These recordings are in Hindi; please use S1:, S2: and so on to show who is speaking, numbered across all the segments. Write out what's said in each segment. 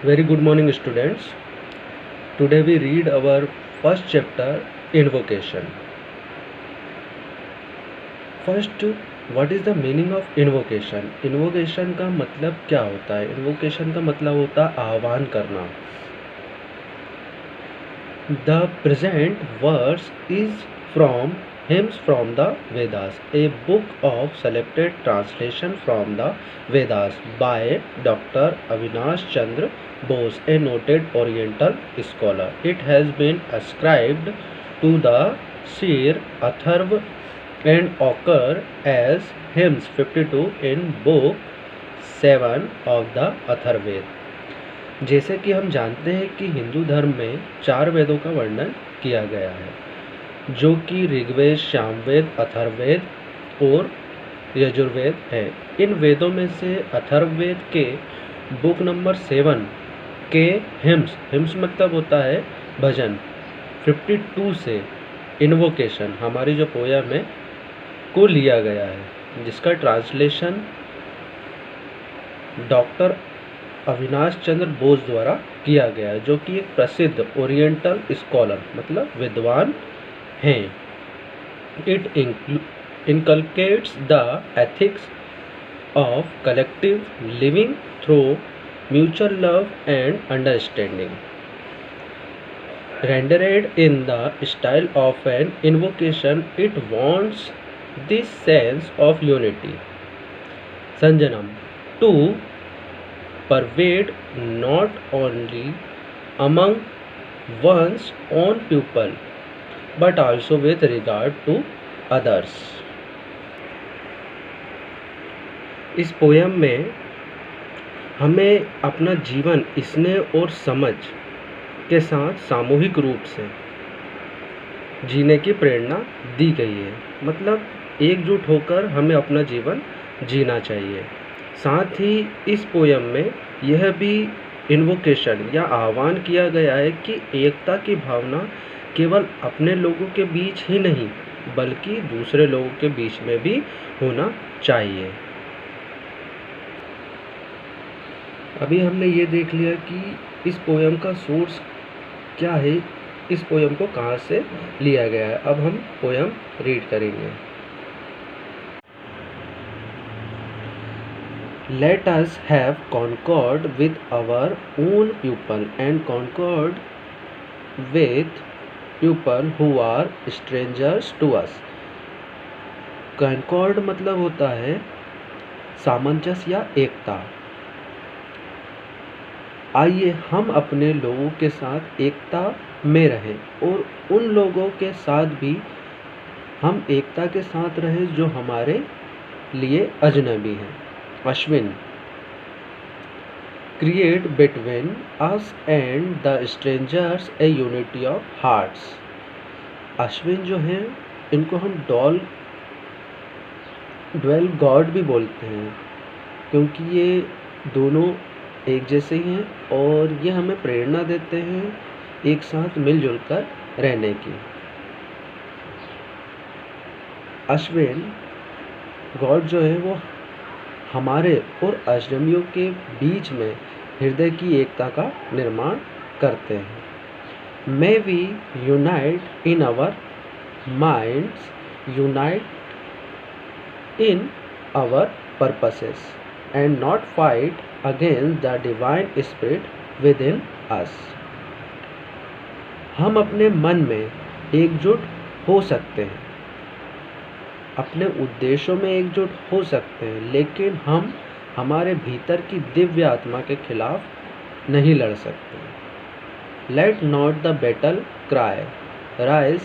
S1: Very good morning, students. Today we read our first chapter, Invocation. First, what is the meaning of invocation? Invocation का मतलब क्या होता है? Invocation का मतलब होता है आह्वान करना. The present verse is from Hymns from the Vedas, a book of selected translation from the Vedas by Dr. Avinash Chandra Bose, a noted Oriental scholar. It has been ascribed to the seer Atharva and occur as hymns 52 in book 7 of the Atharved. जैसे कि हम जानते हैं कि हिंदू धर्म में 4 वेदों का वर्णन किया गया है, जो कि ऋग्वेद, सामवेद, अथर्ववेद और यजुर्वेद है. इन वेदों में से अथर्ववेद के बुक नंबर 7 के हिम्स मतलब होता है भजन, 52 से इन्वोकेशन हमारी जो पोयम है को लिया गया है, जिसका ट्रांसलेशन डॉक्टर अविनाश चंद्र बोस द्वारा किया गया है, जो कि एक प्रसिद्ध ओरिएंटल स्कॉलर मतलब विद्वान हैं. It inculcates the ethics of collective living through mutual love and understanding. Rendered in the style of an invocation, it wants this sense of unity, Sanjanam, to pervade not only among one's own people but also with regard to others. इस पोयम में हमें अपना जीवन स्नेह और समझ के साथ सामूहिक रूप से जीने की प्रेरणा दी गई है. मतलब एकजुट होकर हमें अपना जीवन जीना चाहिए. साथ ही इस पोयम में यह भी इन्वोकेशन या आह्वान किया गया है कि एकता की भावना केवल अपने लोगों के बीच ही नहीं बल्कि दूसरे लोगों के बीच में भी होना चाहिए. अभी हमने ये देख लिया कि इस पोयम का सोर्स क्या है, इस पोयम को कहाँ से लिया गया है. अब हम पोयम रीड करेंगे. Let us have concord with our own people and concord with people who are strangers to us. concord मतलब होता है सामंजस्य या एकता. आइए हम अपने लोगों के साथ एकता में रहें और उन लोगों के साथ भी हम एकता के साथ रहें जो हमारे लिए अजनबी हैं. Ashwin, create between us and the strangers a unity of hearts. Ashwin जो हैं इनको हम ड्वेल गॉड भी बोलते हैं, क्योंकि ये दोनों एक जैसे ही हैं और ये हमें प्रेरणा देते हैं एक साथ मिलजुल कर रहने की. अश्विन गॉड जो है वो हमारे और अजनबियों के बीच में हृदय की एकता का निर्माण करते हैं. May we unite in our minds, unite in our purposes and not fight against the divine spirit within us. हम अपने मन में एकजुट हो सकते हैं, अपने उद्देश्यों में एकजुट हो सकते हैं, लेकिन हम हमारे भीतर की दिव्य आत्मा के खिलाफ नहीं लड़ सकते. Let not the battle cry rise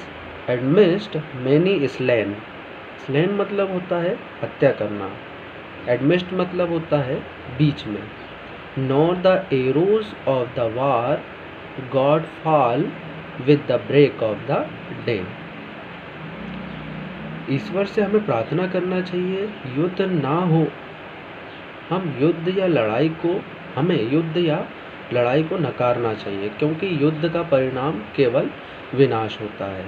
S1: amidst many slain. Slain मतलब होता है हत्या करना, एडमिस्ट मतलब होता है बीच में. Not the arrows of the war god fall with the break of the day. ईश्वर से हमें प्रार्थना करना चाहिए युद्ध ना हो. हमें युद्ध या लड़ाई को नकारना चाहिए, क्योंकि युद्ध का परिणाम केवल विनाश होता है.